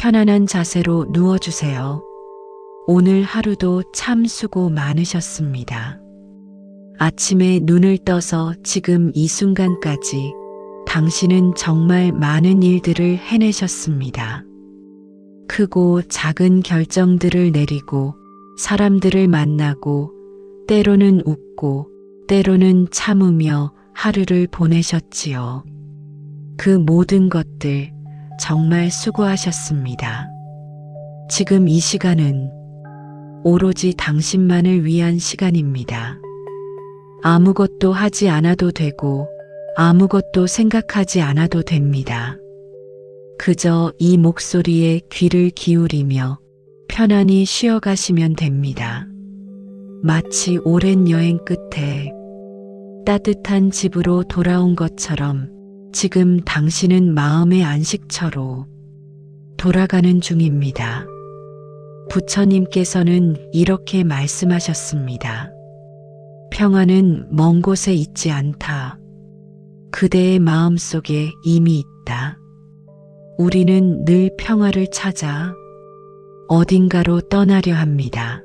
편안한 자세로 누워주세요. 오늘 하루도 참 수고 많으셨습니다. 아침에 눈을 떠서 지금 이 순간까지 당신은 정말 많은 일들을 해내셨습니다. 크고 작은 결정들을 내리고 사람들을 만나고 때로는 웃고 때로는 참으며 하루를 보내셨지요. 그 모든 것들 정말 수고하셨습니다. 지금 이 시간은 오로지 당신만을 위한 시간입니다. 아무것도 하지 않아도 되고 아무것도 생각하지 않아도 됩니다. 그저 이 목소리에 귀를 기울이며 편안히 쉬어가시면 됩니다. 마치 오랜 여행 끝에 따뜻한 집으로 돌아온 것처럼 지금 당신은 마음의 안식처로 돌아가는 중입니다. 부처님께서는 이렇게 말씀하셨습니다. 평화는 먼 곳에 있지 않다. 그대의 마음 속에 이미 있다. 우리는 늘 평화를 찾아 어딘가로 떠나려 합니다.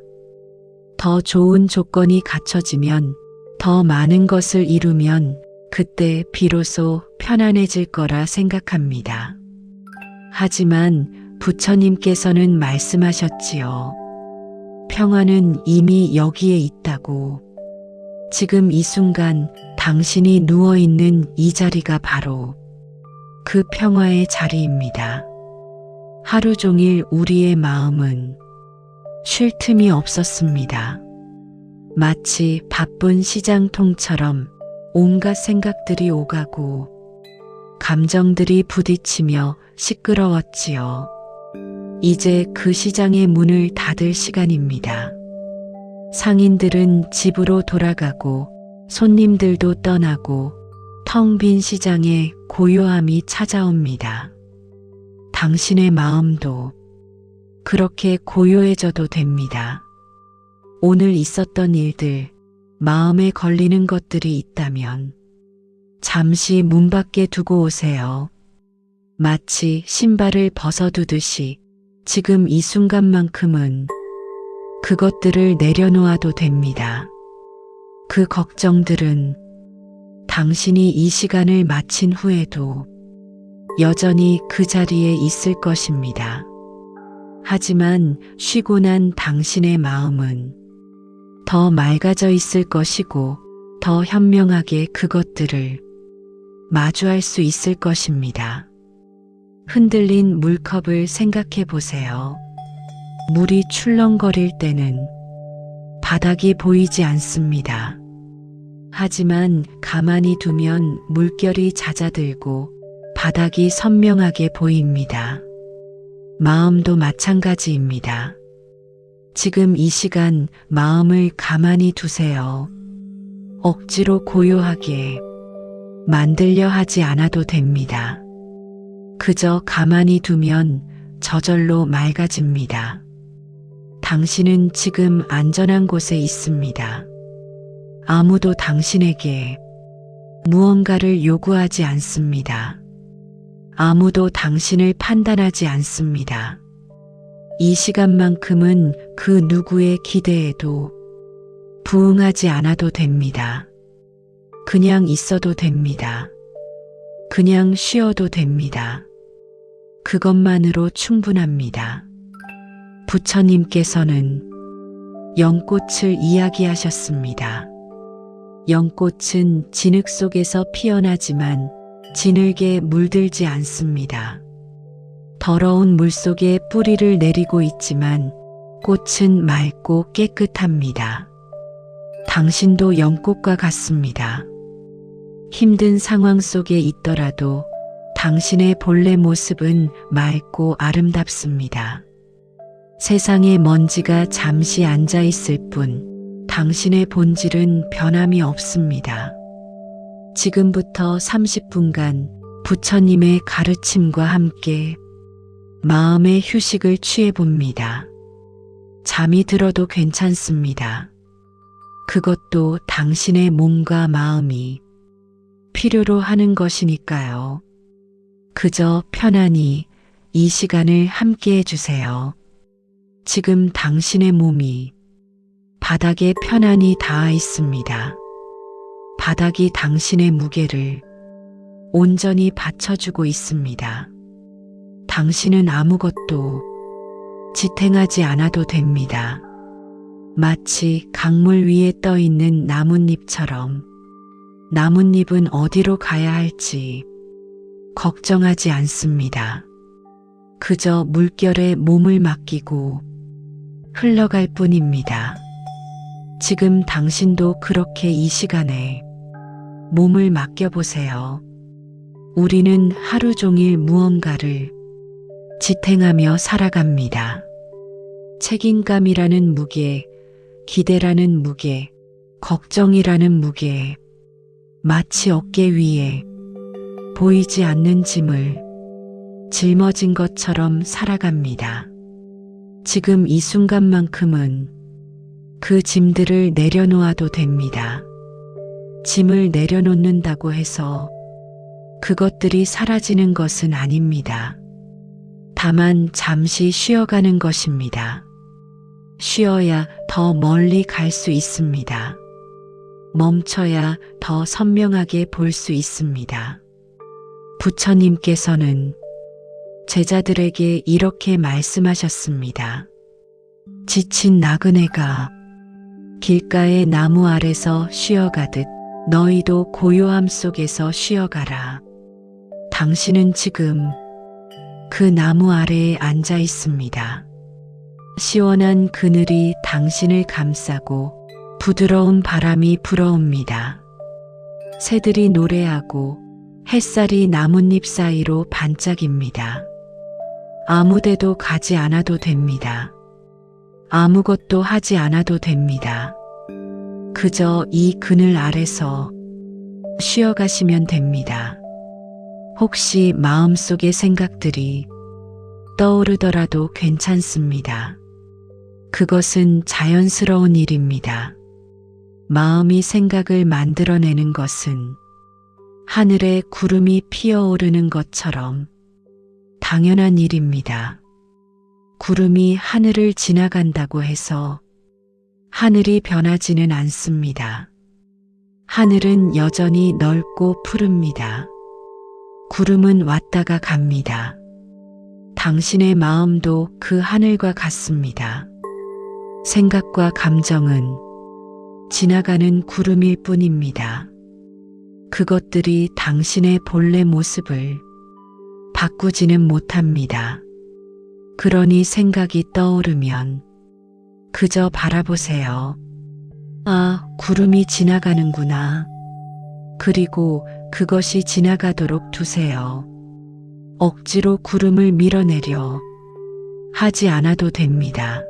더 좋은 조건이 갖춰지면, 더 많은 것을 이루면 그때 비로소 편안해질 거라 생각합니다. 하지만 부처님께서는 말씀하셨지요. 평화는 이미 여기에 있다고. 지금 이 순간 당신이 누워있는 이 자리가 바로 그 평화의 자리입니다. 하루 종일 우리의 마음은 쉴 틈이 없었습니다. 마치 바쁜 시장통처럼 온갖 생각들이 오가고 감정들이 부딪히며 시끄러웠지요. 이제 그 시장의 문을 닫을 시간입니다. 상인들은 집으로 돌아가고 손님들도 떠나고 텅 빈 시장에 고요함이 찾아옵니다. 당신의 마음도 그렇게 고요해져도 됩니다. 오늘 있었던 일들, 마음에 걸리는 것들이 있다면 잠시 문 밖에 두고 오세요. 마치 신발을 벗어두듯이 지금 이 순간만큼은 그것들을 내려놓아도 됩니다. 그 걱정들은 당신이 이 시간을 마친 후에도 여전히 그 자리에 있을 것입니다. 하지만 쉬고 난 당신의 마음은 더 맑아져 있을 것이고 더 현명하게 그것들을 마주할 수 있을 것입니다. 흔들린 물컵을 생각해 보세요. 물이 출렁거릴 때는 바닥이 보이지 않습니다. 하지만 가만히 두면 물결이 잦아들고 바닥이 선명하게 보입니다. 마음도 마찬가지입니다. 지금 이 시간 마음을 가만히 두세요. 억지로 고요하게 만들려 하지 않아도 됩니다. 그저 가만히 두면 저절로 맑아집니다. 당신은 지금 안전한 곳에 있습니다. 아무도 당신에게 무언가를 요구하지 않습니다. 아무도 당신을 판단하지 않습니다. 이 시간만큼은 그 누구의 기대에도 부응하지 않아도 됩니다. 그냥 있어도 됩니다. 그냥 쉬어도 됩니다. 그것만으로 충분합니다. 부처님께서는 연꽃을 이야기하셨습니다. 연꽃은 진흙 속에서 피어나지만 진흙에 물들지 않습니다. 더러운 물 속에 뿌리를 내리고 있지만 꽃은 맑고 깨끗합니다. 당신도 연꽃과 같습니다. 힘든 상황 속에 있더라도 당신의 본래 모습은 맑고 아름답습니다. 세상에 먼지가 잠시 앉아 있을 뿐 당신의 본질은 변함이 없습니다. 지금부터 30분간 부처님의 가르침과 함께 마음의 휴식을 취해봅니다. 잠이 들어도 괜찮습니다. 그것도 당신의 몸과 마음이 필요로 하는 것이니까요. 그저 편안히 이 시간을 함께 해주세요. 지금 당신의 몸이 바닥에 편안히 닿아 있습니다. 바닥이 당신의 무게를 온전히 받쳐주고 있습니다. 당신은 아무것도 지탱하지 않아도 됩니다. 마치 강물 위에 떠 있는 나뭇잎처럼 나뭇잎은 어디로 가야 할지 걱정하지 않습니다. 그저 물결에 몸을 맡기고 흘러갈 뿐입니다. 지금 당신도 그렇게 이 시간에 몸을 맡겨보세요. 우리는 하루 종일 무언가를 지탱하며 살아갑니다. 책임감이라는 무게, 기대라는 무게, 걱정이라는 무게, 마치 어깨 위에 보이지 않는 짐을 짊어진 것처럼 살아갑니다. 지금 이 순간만큼은 그 짐들을 내려놓아도 됩니다. 짐을 내려놓는다고 해서 그것들이 사라지는 것은 아닙니다. 다만 잠시 쉬어가는 것입니다. 쉬어야 더 멀리 갈 수 있습니다. 멈춰야 더 선명하게 볼 수 있습니다. 부처님께서는 제자들에게 이렇게 말씀하셨습니다. 지친 나그네가 길가의 나무 아래서 쉬어가듯 너희도 고요함 속에서 쉬어가라. 당신은 지금 그 나무 아래에 앉아 있습니다. 시원한 그늘이 당신을 감싸고 부드러운 바람이 불어옵니다. 새들이 노래하고 햇살이 나뭇잎 사이로 반짝입니다. 아무데도 가지 않아도 됩니다. 아무것도 하지 않아도 됩니다. 그저 이 그늘 아래서 쉬어가시면 됩니다. 혹시 마음속의 생각들이 떠오르더라도 괜찮습니다. 그것은 자연스러운 일입니다. 마음이 생각을 만들어내는 것은 하늘에 구름이 피어오르는 것처럼 당연한 일입니다. 구름이 하늘을 지나간다고 해서 하늘이 변하지는 않습니다. 하늘은 여전히 넓고 푸릅니다. 구름은 왔다가 갑니다. 당신의 마음도 그 하늘과 같습니다. 생각과 감정은 지나가는 구름일 뿐입니다. 그것들이 당신의 본래 모습을 바꾸지는 못합니다. 그러니 생각이 떠오르면 그저 바라보세요. 아, 구름이 지나가는구나. 그리고 그것이 지나가도록 두세요. 억지로 구름을 밀어내려 하지 않아도 됩니다.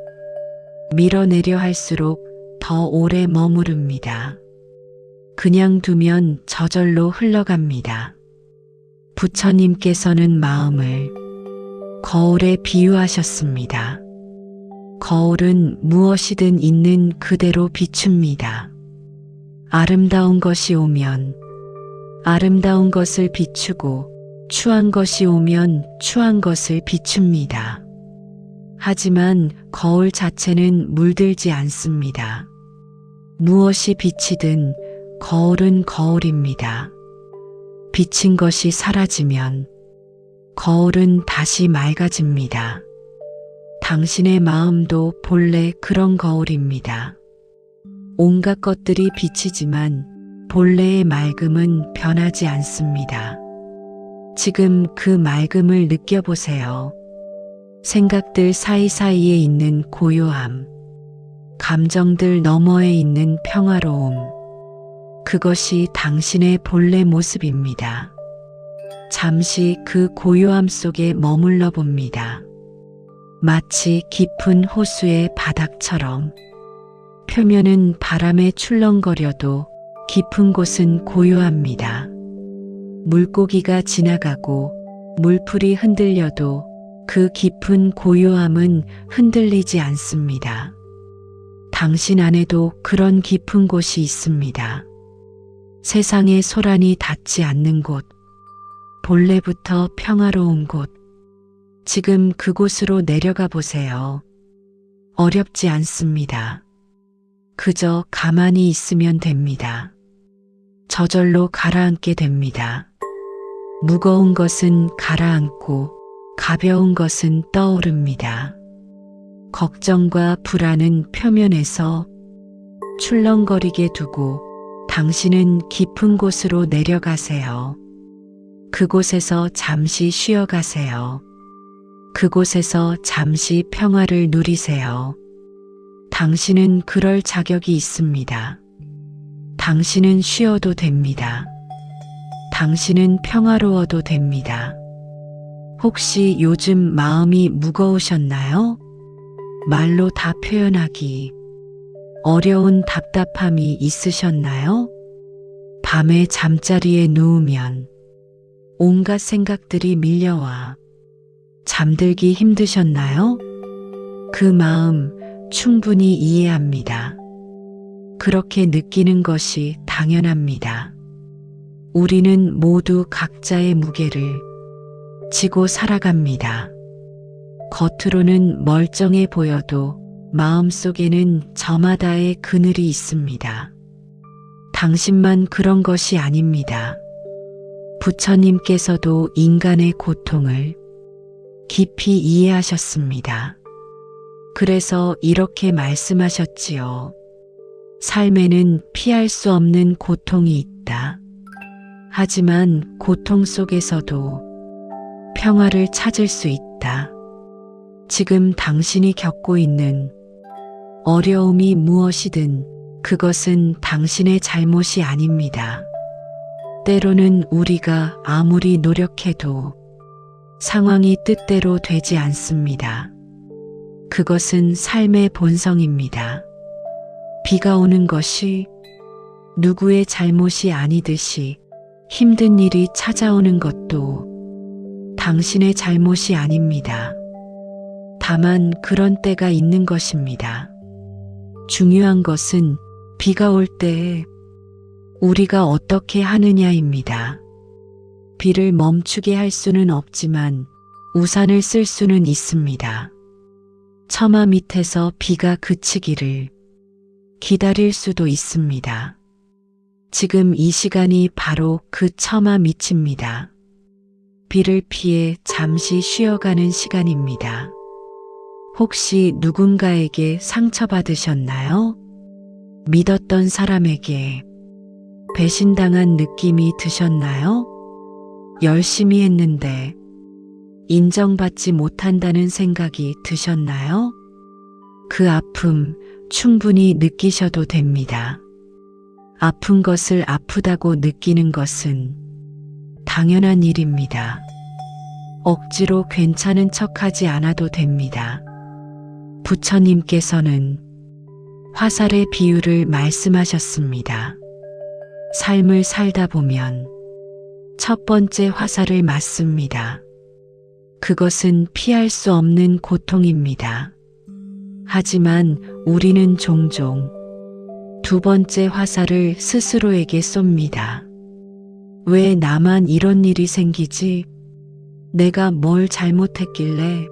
밀어내려 할수록 더 오래 머무릅니다. 그냥 두면 저절로 흘러갑니다. 부처님께서는 마음을 거울에 비유하셨습니다. 거울은 무엇이든 있는 그대로 비춥니다. 아름다운 것이 오면 아름다운 것을 비추고 추한 것이 오면 추한 것을 비춥니다. 하지만 거울 자체는 물들지 않습니다. 무엇이 비치든 거울은 거울입니다. 비친 것이 사라지면 거울은 다시 맑아집니다. 당신의 마음도 본래 그런 거울입니다. 온갖 것들이 비치지만 본래의 맑음은 변하지 않습니다. 지금 그 맑음을 느껴보세요. 생각들 사이사이에 있는 고요함, 감정들 너머에 있는 평화로움, 그것이 당신의 본래 모습입니다. 잠시 그 고요함 속에 머물러 봅니다. 마치 깊은 호수의 바닥처럼 표면은 바람에 출렁거려도 깊은 곳은 고요합니다. 물고기가 지나가고 물풀이 흔들려도 그 깊은 고요함은 흔들리지 않습니다. 당신 안에도 그런 깊은 곳이 있습니다. 세상의 소란이 닿지 않는 곳, 본래부터 평화로운 곳, 지금 그곳으로 내려가 보세요. 어렵지 않습니다. 그저 가만히 있으면 됩니다. 저절로 가라앉게 됩니다. 무거운 것은 가라앉고 가벼운 것은 떠오릅니다. 걱정과 불안은 표면에서 출렁거리게 두고 당신은 깊은 곳으로 내려가세요. 그곳에서 잠시 쉬어가세요. 그곳에서 잠시 평화를 누리세요. 당신은 그럴 자격이 있습니다. 당신은 쉬어도 됩니다. 당신은 평화로워도 됩니다. 혹시 요즘 마음이 무거우셨나요? 말로 다 표현하기 어려운 답답함이 있으셨나요? 밤에 잠자리에 누우면 온갖 생각들이 밀려와 잠들기 힘드셨나요? 그 마음 충분히 이해합니다. 그렇게 느끼는 것이 당연합니다. 우리는 모두 각자의 무게를 지고 살아갑니다. 겉으로는 멀쩡해 보여도 마음속에는 저마다의 그늘이 있습니다. 당신만 그런 것이 아닙니다. 부처님께서도 인간의 고통을 깊이 이해하셨습니다. 그래서 이렇게 말씀하셨지요. 삶에는 피할 수 없는 고통이 있다. 하지만 고통 속에서도 평화를 찾을 수 있다. 지금 당신이 겪고 있는 어려움이 무엇이든 그것은 당신의 잘못이 아닙니다. 때로는 우리가 아무리 노력해도 상황이 뜻대로 되지 않습니다. 그것은 삶의 본성입니다. 비가 오는 것이 누구의 잘못이 아니듯이 힘든 일이 찾아오는 것도 당신의 잘못이 아닙니다. 다만 그런 때가 있는 것입니다. 중요한 것은 비가 올 때에 우리가 어떻게 하느냐입니다. 비를 멈추게 할 수는 없지만 우산을 쓸 수는 있습니다. 처마 밑에서 비가 그치기를 기다릴 수도 있습니다. 지금 이 시간이 바로 그 처마 밑입니다. 비를 피해 잠시 쉬어가는 시간입니다. 혹시 누군가에게 상처받으셨나요? 믿었던 사람에게 배신당한 느낌이 드셨나요? 열심히 했는데 인정받지 못한다는 생각이 드셨나요? 그 아픔 충분히 느끼셔도 됩니다. 아픈 것을 아프다고 느끼는 것은 당연한 일입니다. 억지로 괜찮은 척하지 않아도 됩니다. 부처님께서는 화살의 비유를 말씀하셨습니다. 삶을 살다 보면 첫 번째 화살을 맞습니다. 그것은 피할 수 없는 고통입니다. 하지만 우리는 종종 두 번째 화살을 스스로에게 쏩니다. 왜 나만 이런 일이 생기지? 내가 뭘 잘못했길래?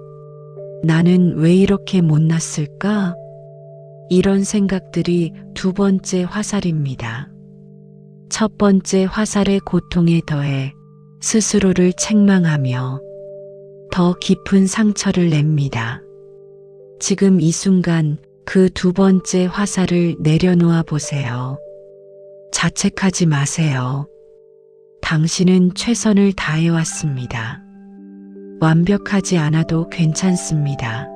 나는 왜 이렇게 못났을까? 이런 생각들이 두 번째 화살입니다. 첫 번째 화살의 고통에 더해 스스로를 책망하며 더 깊은 상처를 냅니다. 지금 이 순간 그 두 번째 화살을 내려놓아 보세요. 자책하지 마세요. 당신은 최선을 다해왔습니다. 완벽하지 않아도 괜찮습니다.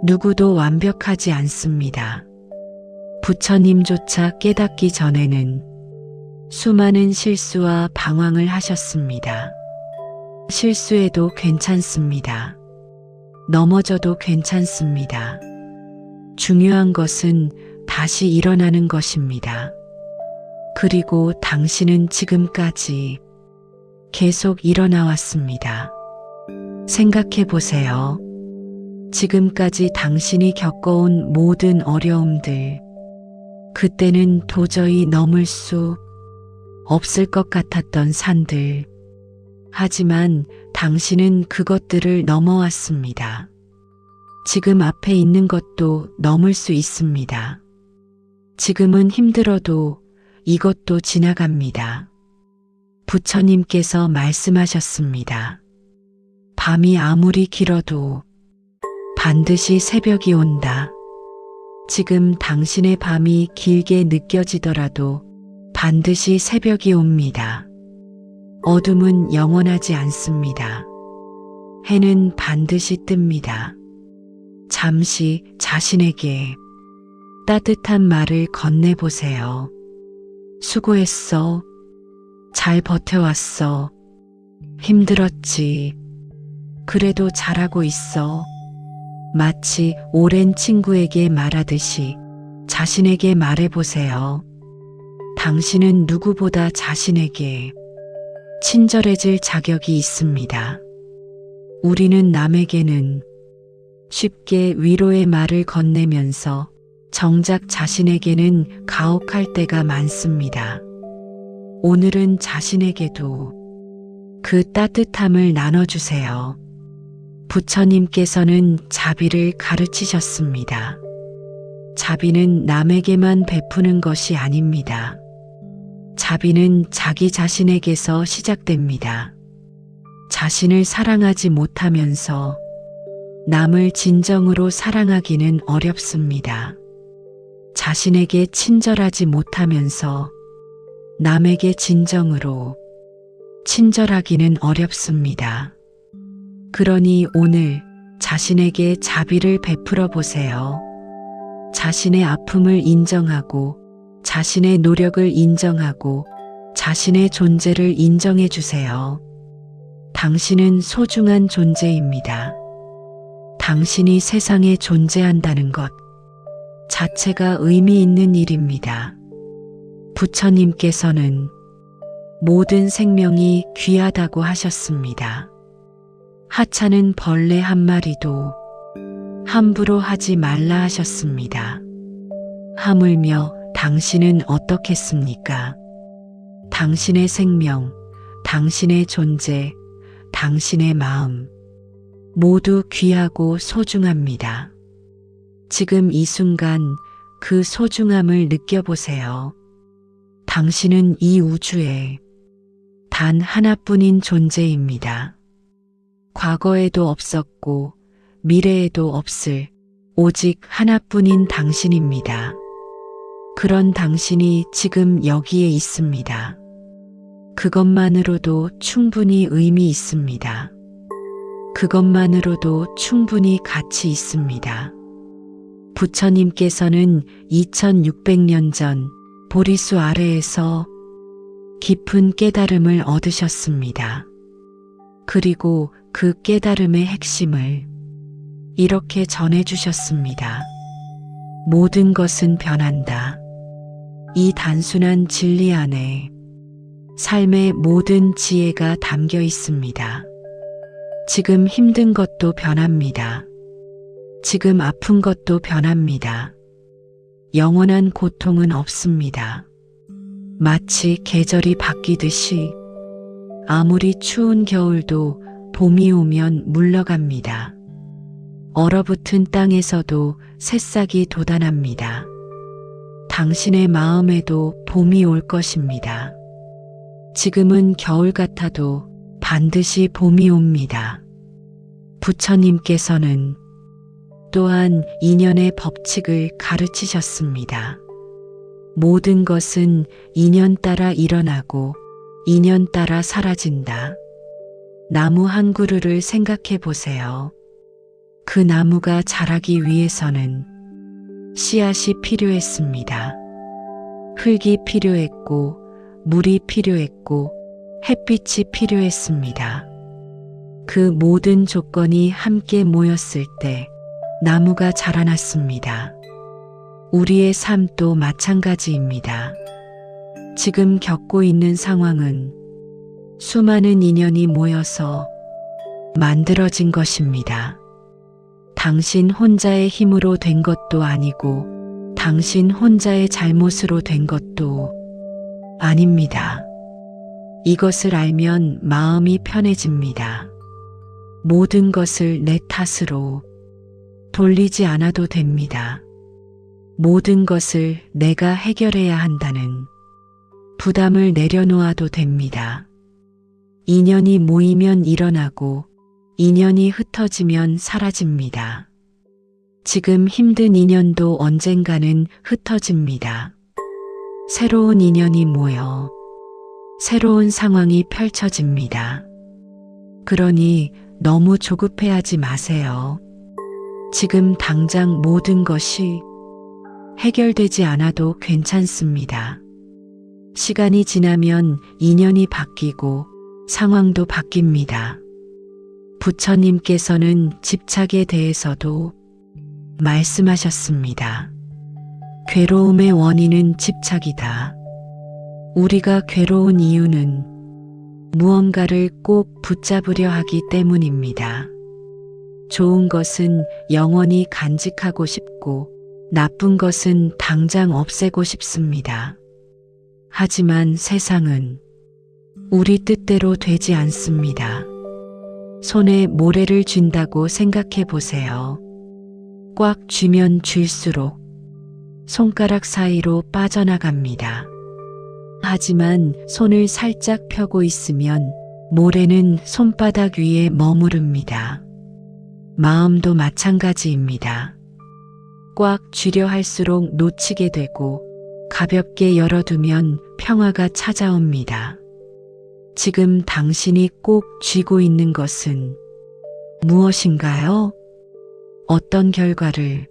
누구도 완벽하지 않습니다. 부처님조차 깨닫기 전에는 수많은 실수와 방황을 하셨습니다. 실수해도 괜찮습니다. 넘어져도 괜찮습니다. 중요한 것은 다시 일어나는 것입니다. 그리고 당신은 지금까지 계속 일어나 왔습니다. 생각해 보세요. 지금까지 당신이 겪어온 모든 어려움들, 그때는 도저히 넘을 수 없을 것 같았던 산들, 하지만 당신은 그것들을 넘어왔습니다. 지금 앞에 있는 것도 넘을 수 있습니다. 지금은 힘들어도 이것도 지나갑니다. 부처님께서 말씀하셨습니다. 밤이 아무리 길어도 반드시 새벽이 온다. 지금 당신의 밤이 길게 느껴지더라도 반드시 새벽이 옵니다. 어둠은 영원하지 않습니다. 해는 반드시 뜹니다. 잠시 자신에게 따뜻한 말을 건네보세요. 수고했어. 잘 버텨왔어. 힘들었지. 그래도 잘하고 있어. 마치 오랜 친구에게 말하듯이 자신에게 말해보세요. 당신은 누구보다 자신에게 친절해질 자격이 있습니다. 우리는 남에게는 쉽게 위로의 말을 건네면서 정작 자신에게는 가혹할 때가 많습니다. 오늘은 자신에게도 그 따뜻함을 나눠주세요. 부처님께서는 자비를 가르치셨습니다. 자비는 남에게만 베푸는 것이 아닙니다. 자비는 자기 자신에게서 시작됩니다. 자신을 사랑하지 못하면서 남을 진정으로 사랑하기는 어렵습니다. 자신에게 친절하지 못하면서 남에게 진정으로 친절하기는 어렵습니다. 그러니 오늘 자신에게 자비를 베풀어 보세요. 자신의 아픔을 인정하고 자신의 노력을 인정하고 자신의 존재를 인정해 주세요. 당신은 소중한 존재입니다. 당신이 세상에 존재한다는 것 자체가 의미 있는 일입니다. 부처님께서는 모든 생명이 귀하다고 하셨습니다. 하찮은 벌레 한 마리도 함부로 하지 말라 하셨습니다. 하물며 당신은 어떻겠습니까? 당신의 생명, 당신의 존재, 당신의 마음 모두 귀하고 소중합니다. 지금 이 순간 그 소중함을 느껴보세요. 당신은 이 우주에 단 하나뿐인 존재입니다. 과거에도 없었고 미래에도 없을 오직 하나뿐인 당신입니다. 그런 당신이 지금 여기에 있습니다. 그것만으로도 충분히 의미 있습니다. 그것만으로도 충분히 가치 있습니다. 부처님께서는 2600년 전 보리수 아래에서 깊은 깨달음을 얻으셨습니다. 그리고 그 깨달음의 핵심을 이렇게 전해주셨습니다. 모든 것은 변한다. 이 단순한 진리 안에 삶의 모든 지혜가 담겨 있습니다. 지금 힘든 것도 변합니다. 지금 아픈 것도 변합니다. 영원한 고통은 없습니다. 마치 계절이 바뀌듯이 아무리 추운 겨울도 봄이 오면 물러갑니다. 얼어붙은 땅에서도 새싹이 돋아납니다. 당신의 마음에도 봄이 올 것입니다. 지금은 겨울 같아도 반드시 봄이 옵니다. 부처님께서는 또한 인연의 법칙을 가르치셨습니다. 모든 것은 인연 따라 일어나고 인연 따라 사라진다. 나무 한 그루를 생각해 보세요. 그 나무가 자라기 위해서는 씨앗이 필요했습니다. 흙이 필요했고 물이 필요했고 햇빛이 필요했습니다. 그 모든 조건이 함께 모였을 때 나무가 자라났습니다. 우리의 삶도 마찬가지입니다. 지금 겪고 있는 상황은 수많은 인연이 모여서 만들어진 것입니다. 당신 혼자의 힘으로 된 것도 아니고 당신 혼자의 잘못으로 된 것도 아닙니다. 이것을 알면 마음이 편해집니다. 모든 것을 내 탓으로 돌리지 않아도 됩니다. 모든 것을 내가 해결해야 한다는 부담을 내려놓아도 됩니다. 인연이 모이면 일어나고 인연이 흩어지면 사라집니다. 지금 힘든 인연도 언젠가는 흩어집니다. 새로운 인연이 모여 새로운 상황이 펼쳐집니다. 그러니 너무 조급해하지 마세요. 지금 당장 모든 것이 해결되지 않아도 괜찮습니다. 시간이 지나면 인연이 바뀌고 상황도 바뀝니다. 부처님께서는 집착에 대해서도 말씀하셨습니다. 괴로움의 원인은 집착이다. 우리가 괴로운 이유는 무언가를 꼭 붙잡으려 하기 때문입니다. 좋은 것은 영원히 간직하고 싶고 나쁜 것은 당장 없애고 싶습니다. 하지만 세상은 우리 뜻대로 되지 않습니다. 손에 모래를 쥔다고 생각해 보세요. 꽉 쥐면 쥘수록 손가락 사이로 빠져나갑니다. 하지만 손을 살짝 펴고 있으면 모래는 손바닥 위에 머무릅니다. 마음도 마찬가지입니다. 꽉 쥐려 할수록 놓치게 되고 가볍게 열어두면 평화가 찾아옵니다. 지금 당신이 꼭 쥐고 있는 것은 무엇인가요? 어떤 결과를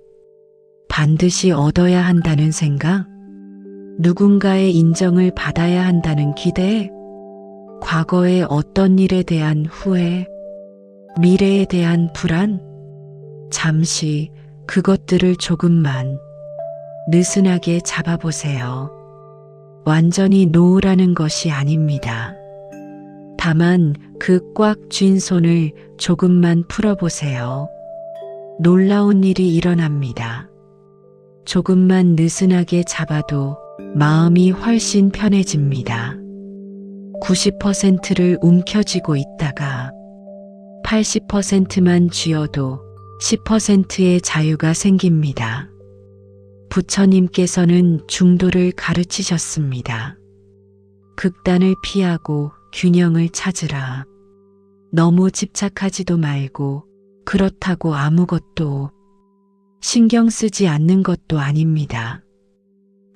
반드시 얻어야 한다는 생각? 누군가의 인정을 받아야 한다는 기대? 과거의 어떤 일에 대한 후회? 미래에 대한 불안? 잠시 그것들을 조금만 느슨하게 잡아보세요. 완전히 놓으라는 것이 아닙니다. 다만 그 꽉 쥔 손을 조금만 풀어보세요. 놀라운 일이 일어납니다. 조금만 느슨하게 잡아도 마음이 훨씬 편해집니다. 90%를 움켜쥐고 있다가 80%만 쥐어도 10%의 자유가 생깁니다. 부처님께서는 중도를 가르치셨습니다. 극단을 피하고 균형을 찾으라. 너무 집착하지도 말고 그렇다고 아무것도 신경 쓰지 않는 것도 아닙니다.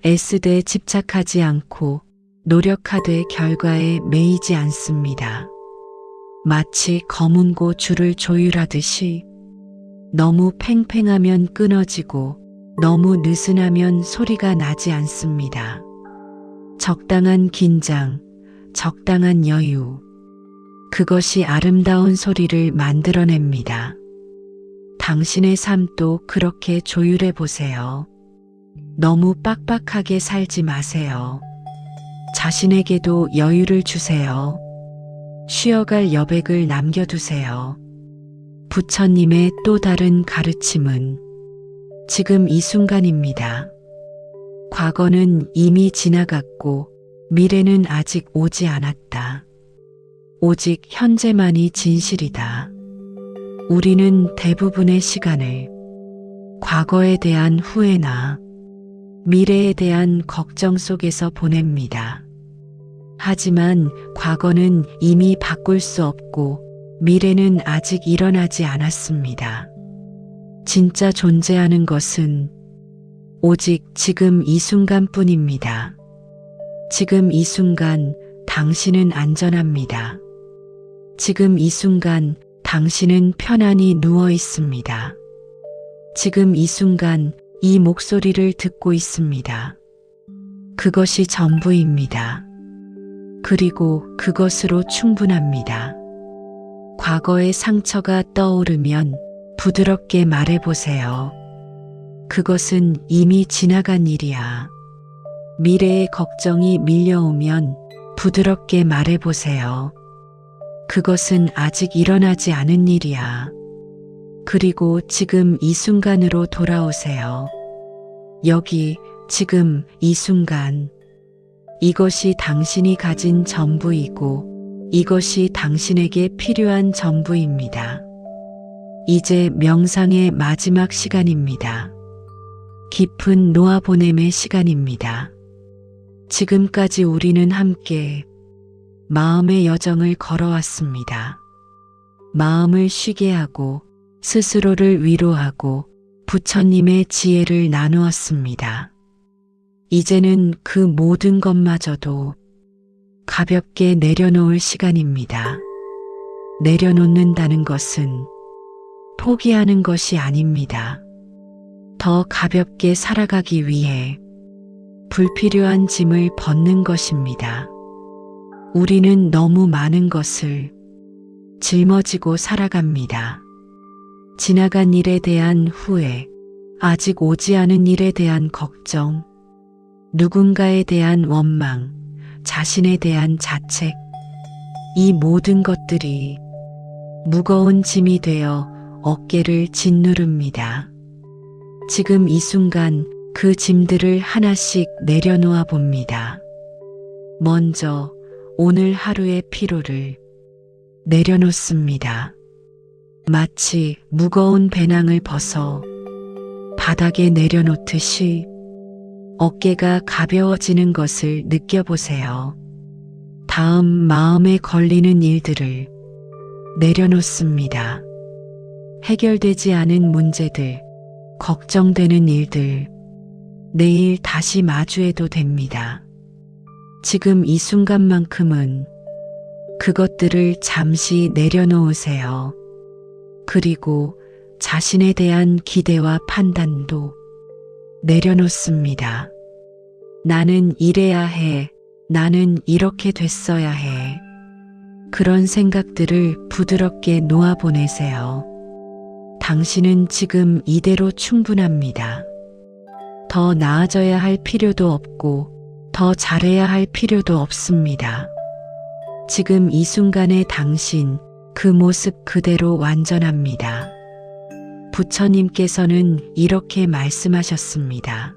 애쓰되 집착하지 않고 노력하되 결과에 매이지 않습니다. 마치 검은고 줄을 조율하듯이 너무 팽팽하면 끊어지고 너무 느슨하면 소리가 나지 않습니다. 적당한 긴장, 적당한 여유, 그것이 아름다운 소리를 만들어냅니다. 당신의 삶도 그렇게 조율해 보세요. 너무 빡빡하게 살지 마세요. 자신에게도 여유를 주세요. 쉬어갈 여백을 남겨두세요. 부처님의 또 다른 가르침은 지금 이 순간입니다. 과거는 이미 지나갔고 미래는 아직 오지 않았다. 오직 현재만이 진실이다. 우리는 대부분의 시간을 과거에 대한 후회나 미래에 대한 걱정 속에서 보냅니다. 하지만 과거는 이미 바꿀 수 없고 미래는 아직 일어나지 않았습니다. 진짜 존재하는 것은 오직 지금 이 순간뿐입니다. 지금 이 순간 당신은 안전합니다. 지금 이 순간 당신은 편안히 누워 있습니다. 지금 이 순간 이 목소리를 듣고 있습니다. 그것이 전부입니다. 그리고 그것으로 충분합니다. 과거의 상처가 떠오르면 부드럽게 말해보세요. 그것은 이미 지나간 일이야. 미래의 걱정이 밀려오면 부드럽게 말해보세요. 그것은 아직 일어나지 않은 일이야. 그리고 지금 이 순간으로 돌아오세요. 여기, 지금, 이 순간. 이것이 당신이 가진 전부이고 이것이 당신에게 필요한 전부입니다. 이제 명상의 마지막 시간입니다. 깊은 놓아보냄의 시간입니다. 지금까지 우리는 함께 마음의 여정을 걸어왔습니다. 마음을 쉬게 하고 스스로를 위로하고 부처님의 지혜를 나누었습니다. 이제는 그 모든 것마저도 가볍게 내려놓을 시간입니다. 내려놓는다는 것은 포기하는 것이 아닙니다. 더 가볍게 살아가기 위해 불필요한 짐을 벗는 것입니다. 우리는 너무 많은 것을 짊어지고 살아갑니다. 지나간 일에 대한 후회, 아직 오지 않은 일에 대한 걱정, 누군가에 대한 원망, 자신에 대한 자책, 이 모든 것들이 무거운 짐이 되어 어깨를 짓누릅니다. 지금 이 순간 그 짐들을 하나씩 내려놓아 봅니다. 먼저 오늘 하루의 피로를 내려놓습니다. 마치 무거운 배낭을 벗어 바닥에 내려놓듯이 어깨가 가벼워지는 것을 느껴보세요. 다음 마음에 걸리는 일들을 내려놓습니다. 해결되지 않은 문제들, 걱정되는 일들, 내일 다시 마주해도 됩니다. 지금 이 순간만큼은 그것들을 잠시 내려놓으세요. 그리고 자신에 대한 기대와 판단도 내려놓습니다. 나는 이래야 해. 나는 이렇게 됐어야 해. 그런 생각들을 부드럽게 놓아보내세요. 당신은 지금 이대로 충분합니다. 더 나아져야 할 필요도 없고 더 잘해야 할 필요도 없습니다. 지금 이 순간의 당신, 그 모습 그대로 완전합니다. 부처님께서는 이렇게 말씀하셨습니다.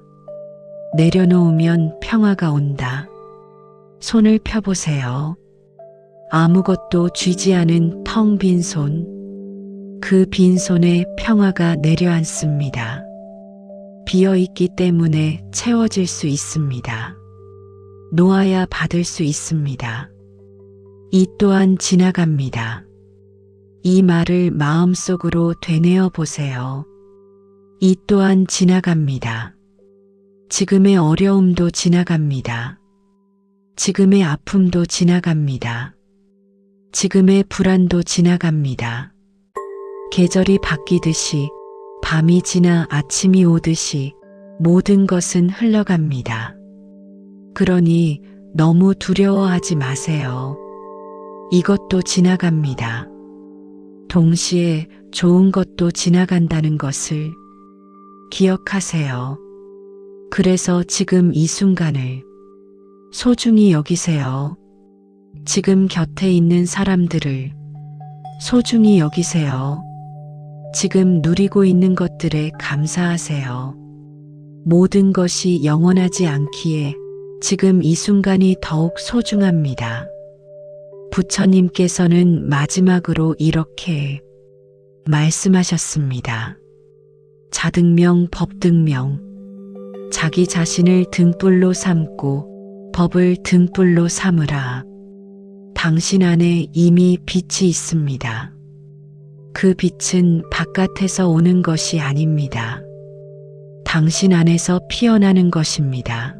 내려놓으면 평화가 온다. 손을 펴보세요. 아무것도 쥐지 않은 텅 빈 손, 그 빈 손에 평화가 내려앉습니다. 비어있기 때문에 채워질 수 있습니다. 놓아야 받을 수 있습니다. 이 또한 지나갑니다. 이 말을 마음속으로 되뇌어 보세요. 이 또한 지나갑니다. 지금의 어려움도 지나갑니다. 지금의 아픔도 지나갑니다. 지금의 불안도 지나갑니다. 계절이 바뀌듯이 밤이 지나 아침이 오듯이 모든 것은 흘러갑니다. 그러니 너무 두려워하지 마세요. 이것도 지나갑니다. 동시에 좋은 것도 지나간다는 것을 기억하세요. 그래서 지금 이 순간을 소중히 여기세요. 지금 곁에 있는 사람들을 소중히 여기세요. 지금 누리고 있는 것들에 감사하세요. 모든 것이 영원하지 않기에 지금 이 순간이 더욱 소중합니다. 부처님께서는 마지막으로 이렇게 말씀하셨습니다. 자등명 법등명, 자기 자신을 등불로 삼고 법을 등불로 삼으라. 당신 안에 이미 빛이 있습니다. 그 빛은 바깥에서 오는 것이 아닙니다. 당신 안에서 피어나는 것입니다.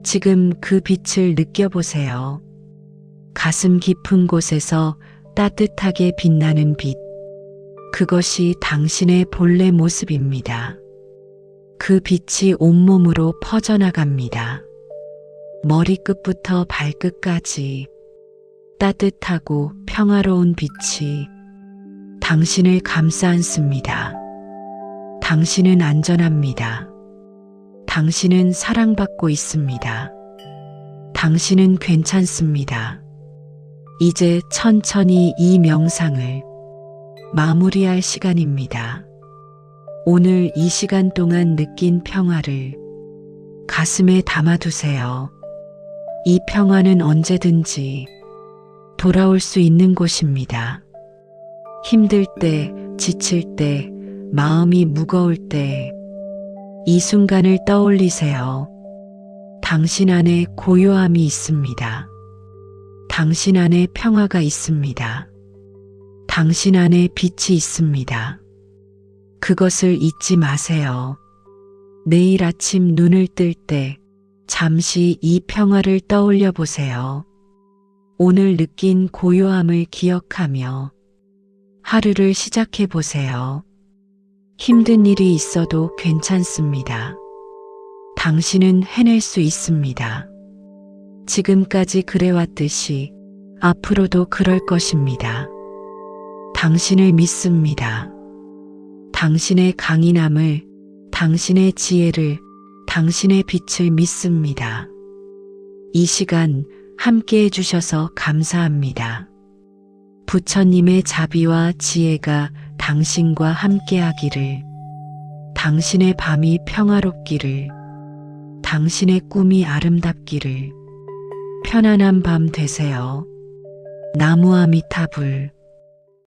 지금 그 빛을 느껴보세요. 가슴 깊은 곳에서 따뜻하게 빛나는 빛. 그것이 당신의 본래 모습입니다. 그 빛이 온몸으로 퍼져나갑니다. 머리끝부터 발끝까지 따뜻하고 평화로운 빛이 당신을 감싸 안습니다. 당신은 안전합니다. 당신은 사랑받고 있습니다. 당신은 괜찮습니다. 이제 천천히 이 명상을 마무리할 시간입니다. 오늘 이 시간 동안 느낀 평화를 가슴에 담아두세요. 이 평화는 언제든지 돌아올 수 있는 곳입니다. 힘들 때, 지칠 때, 마음이 무거울 때, 이 순간을 떠올리세요. 당신 안에 고요함이 있습니다. 당신 안에 평화가 있습니다. 당신 안에 빛이 있습니다. 그것을 잊지 마세요. 내일 아침 눈을 뜰 때 잠시 이 평화를 떠올려 보세요. 오늘 느낀 고요함을 기억하며 하루를 시작해 보세요. 힘든 일이 있어도 괜찮습니다. 당신은 해낼 수 있습니다. 지금까지 그래왔듯이 앞으로도 그럴 것입니다. 당신을 믿습니다. 당신의 강인함을, 당신의 지혜를, 당신의 빛을 믿습니다. 이 시간 함께 해주셔서 감사합니다. 부처님의 자비와 지혜가 당신과 함께 하기를, 당신의 밤이 평화롭기를, 당신의 꿈이 아름답기를, 편안한 밤 되세요. 나무 아미타불.